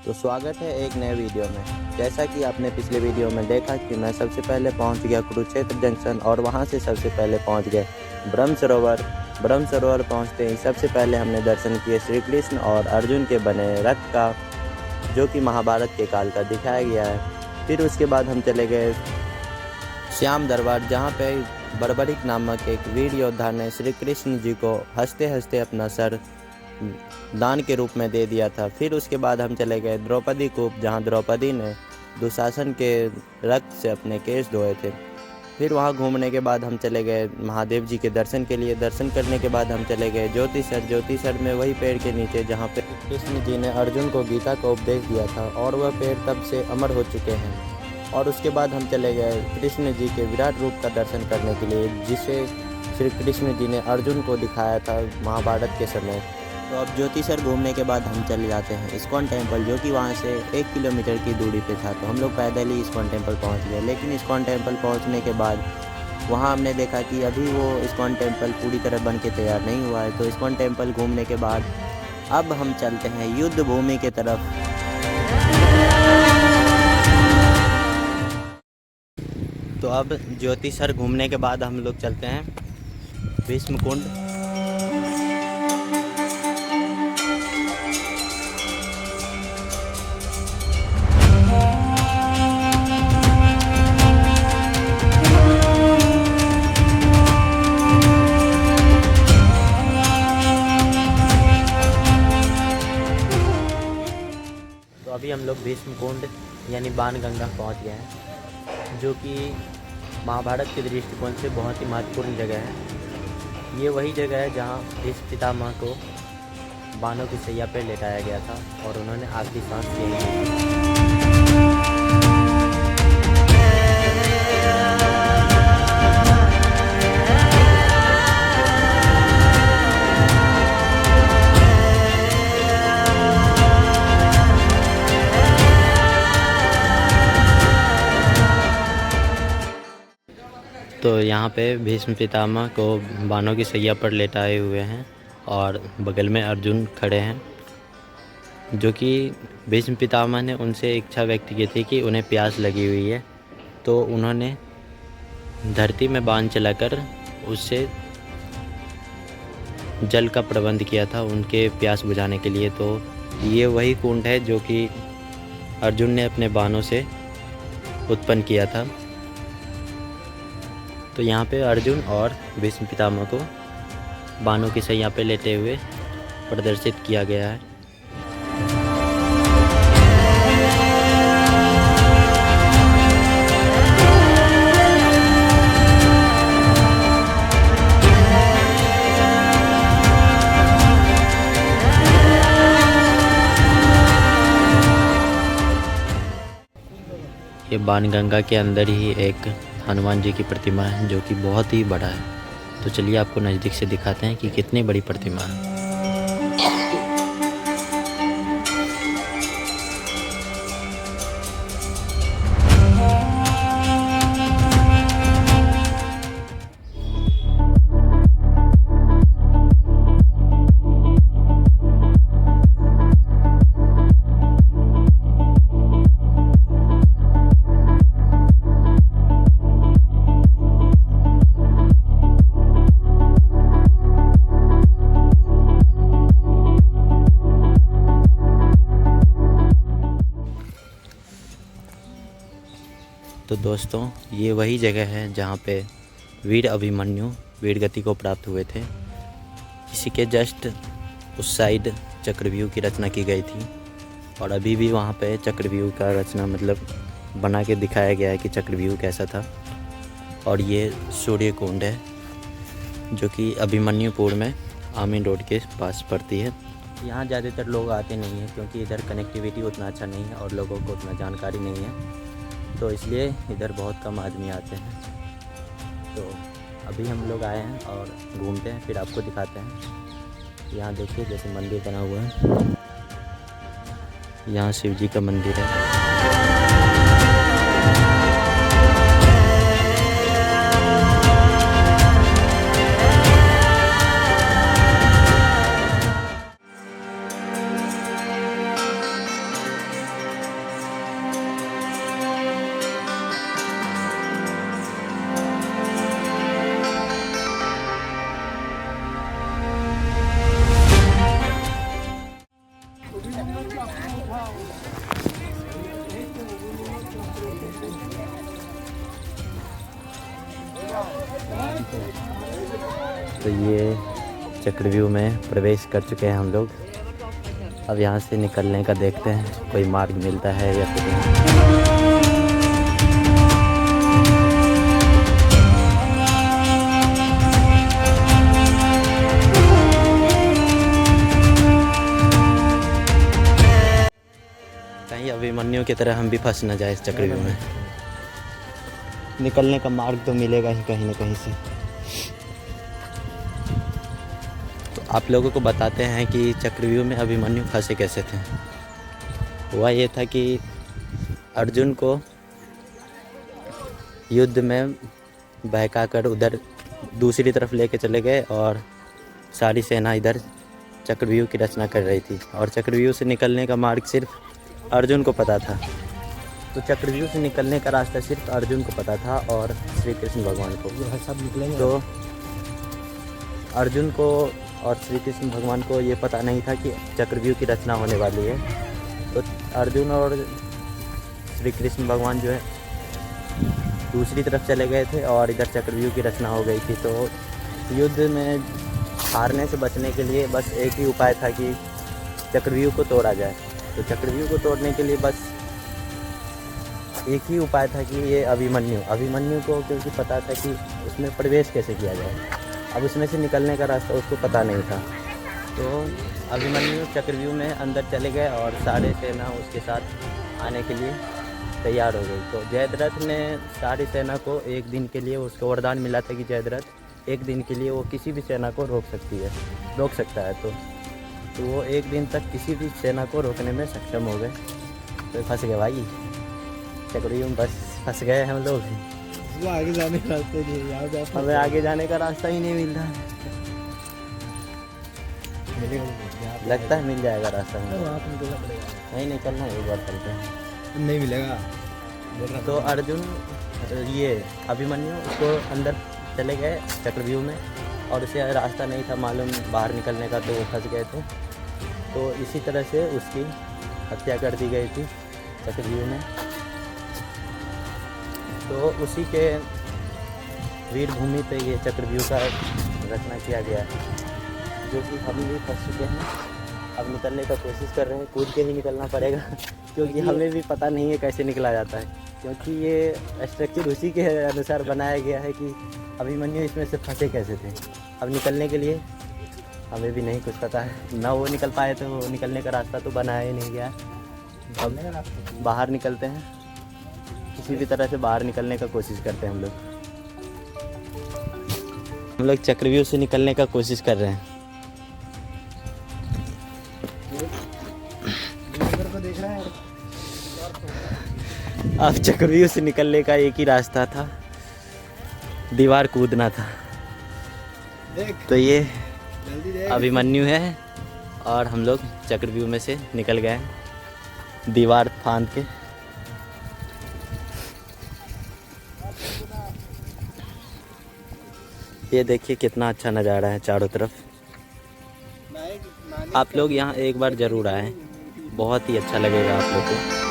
तो स्वागत है एक नए वीडियो में। जैसा कि आपने पिछले वीडियो में देखा कि मैं सबसे पहले पहुंच गया कुरुक्षेत्र जंक्शन और वहां से सबसे पहले पहुंच गए ब्रह्म सरोवर पहुंचते ही सबसे पहले हमने दर्शन किए श्री कृष्ण और अर्जुन के बने रथ का, जो कि महाभारत के काल का दिखाया गया है। फिर उसके बाद हम चले गए श्याम दरबार, जहाँ पे बर्बरिक नामक एक वीर योद्धा ने श्री कृष्ण जी को हंसते हंसते अपना सर दान के रूप में दे दिया था। फिर उसके बाद हम चले गए द्रौपदी कूप, जहाँ द्रौपदी ने दुशासन के रक्त से अपने केश धोए थे। फिर वहाँ घूमने के बाद हम चले गए महादेव जी के दर्शन के लिए। दर्शन करने के बाद हम चले गए ज्योतिसर में, वही पेड़ के नीचे जहाँ पे कृष्ण जी ने अर्जुन को गीता का उपदेश दिया था और वह पेड़ तब से अमर हो चुके हैं। और उसके बाद हम चले गए कृष्ण जी के विराट रूप का दर्शन करने के लिए, जिसे श्री कृष्ण जी ने अर्जुन को दिखाया था महाभारत के समय। तो अब ज्योतिसर घूमने के बाद हम चले जाते हैं इस्कॉन टेम्पल, जो कि वहाँ से 1 किलोमीटर की दूरी पे था। तो हम लोग पैदल ही इस्कॉन टेम्पल पहुँच गए। लेकिन इस्कॉन टेम्पल पहुँचने के बाद वहाँ हमने देखा कि अभी वो इस्कॉन टेम्पल पूरी तरह बन के तैयार नहीं हुआ है। तो इस्कॉन टेम्पल घूमने के बाद अब हम चलते हैं युद्ध भूमि की तरफ। तो अब ज्योतिसर घूमने के बाद हम लोग चलते हैं भीष्म कुंड। तो अभी हम लोग भीष्म कुंड यानी बाणगंगा पहुंच गए हैं, जो कि महाभारत के दृष्टिकोण से बहुत ही महत्वपूर्ण जगह है। ये वही जगह है जहां भीष्म पितामह को बाणों की सैया पर लेटाया गया था और उन्होंने आखिरी सांस यहीं ली थी। तो यहाँ पे भीष्म पितामह को बाणों की सैया पर लेटाए हुए हैं और बगल में अर्जुन खड़े हैं, जो कि भीष्म पितामह ने उनसे इच्छा व्यक्त की थी कि उन्हें प्यास लगी हुई है। तो उन्होंने धरती में बाण चलाकर उससे जल का प्रबंध किया था उनके प्यास बुझाने के लिए। तो ये वही कुंड है जो कि अर्जुन ने अपने बाणों से उत्पन्न किया था। तो यहाँ पे अर्जुन और भीष्म पितामह को बाणों की सैया पे लेटे हुए प्रदर्शित किया गया है। ये बाणगंगा के अंदर ही एक हनुमान जी की प्रतिमा है, जो कि बहुत ही बड़ा है। तो चलिए आपको नज़दीक से दिखाते हैं कि कितनी बड़ी प्रतिमा है। तो दोस्तों, ये वही जगह है जहाँ पे वीर अभिमन्यु वीरगति को प्राप्त हुए थे। इसी के जस्ट उस साइड चक्रव्यूह की रचना की गई थी और अभी भी वहाँ पे चक्रव्यूह का रचना मतलब बना के दिखाया गया है कि चक्रव्यूह कैसा था। और ये सूर्य कुंड है, जो कि अभिमन्युपुर में आमीन रोड के पास पड़ती है। यहाँ ज़्यादातर लोग आते नहीं हैं क्योंकि इधर कनेक्टिविटी उतना अच्छा नहीं है और लोगों को उतना जानकारी नहीं है, तो इसलिए इधर बहुत कम आदमी आते हैं। तो अभी हम लोग आए हैं और घूमते हैं, फिर आपको दिखाते हैं। यहाँ देखिए जैसे मंदिर बना हुआ है, यहाँ शिव जी का मंदिर है। तो ये चक्रव्यूह में प्रवेश कर चुके हैं हम लोग। अब यहाँ से निकलने का देखते हैं कोई मार्ग मिलता है या फिर नहीं। कहीं अभिमन्यु की तरह हम भी फंस न जाए इस चक्रव्यूह में। निकलने का मार्ग तो मिलेगा ही कहीं न कहीं से। तो आप लोगों को बताते हैं कि चक्रव्यूह में अभिमन्यु फंसे कैसे थे। हुआ ये था कि अर्जुन को युद्ध में बहकाकर उधर दूसरी तरफ लेके चले गए और सारी सेना इधर चक्रव्यूह की रचना कर रही थी और चक्रव्यूह से निकलने का मार्ग सिर्फ अर्जुन को पता था। तो चक्रव्यूह से निकलने का रास्ता सिर्फ अर्जुन को पता था और श्री कृष्ण भगवान को। सब निकलेंगे। तो अर्जुन को और श्री कृष्ण भगवान को ये पता नहीं था कि चक्रव्यूह की रचना होने वाली है। तो अर्जुन और श्री कृष्ण भगवान जो है दूसरी तरफ चले गए थे और इधर चक्रव्यूह की रचना हो गई थी। तो युद्ध में हारने से बचने के लिए बस एक ही उपाय था कि चक्रव्यूह को तोड़ा जाए। तो चक्रव्यूह को तोड़ने के लिए बस एक ही उपाय था कि ये अभिमन्यु को क्योंकि पता था कि उसमें प्रवेश कैसे किया जाए। अब उसमें से निकलने का रास्ता उसको पता नहीं था। तो अभिमन्यु चक्रव्यूह में अंदर चले गए और सारे सेना उसके साथ आने के लिए तैयार हो गई। तो जयद्रथ ने सारी सेना को एक दिन के लिए, उसको वरदान मिला था कि जयद्रथ एक दिन के लिए वो किसी भी सेना को रोक सकता है। तो वो एक दिन तक किसी भी सेना को रोकने में सक्षम हो गए। तो फंस गए भाई चक्रव्यूह में, बस फंस गए हम लोग। आगे जाने का रास्ता नहीं, हमें आगे जाने का रास्ता ही नहीं मिल रहा है। लगता है मिल जाएगा रास्ता। नहीं निकलना है, एक बार चलते हैं। नहीं मिलेगा। तो अर्जुन ये अभिमन्यु उसको अंदर चले गए चक्रव्यूह में और उसे रास्ता नहीं था मालूम बाहर निकलने का, तो वो फंस गए थे। तो इसी तरह से उसकी हत्या कर दी गई थी चक्रव्यूह में। तो उसी के वीर भूमि पे ये चक्रव्यूह का रचना किया गया है, जो कि हम भी फंस चुके हैं। अब निकलने का कोशिश कर रहे हैं, कूद के ही निकलना पड़ेगा क्योंकि हमें भी पता नहीं है कैसे निकला जाता है, क्योंकि ये स्ट्रक्चर उसी के अनुसार बनाया गया है कि अभिमन्यु इसमें से फंसे कैसे थे। अब निकलने के लिए हमें भी नहीं कुछ पता है, ना वो निकल पाए तो निकलने का रास्ता तो बनाया ही नहीं गया। अब बाहर निकलते हैं, किसी भी तरह से बाहर निकलने का कोशिश करते हैं हम लोग चक्रव्यूह से निकलने का कोशिश कर रहे हैं। अब चक्रव्यूह से निकलने का एक ही रास्ता था, दीवार कूदना था। तो ये अभिमन्यु है और हम लोग चक्रव्यूह में से निकल गए हैं दीवार फांद के। ये देखिए कितना अच्छा नज़ारा है चारों तरफ। आप लोग यहाँ एक बार ज़रूर आएँ, बहुत ही अच्छा लगेगा आप लोग को।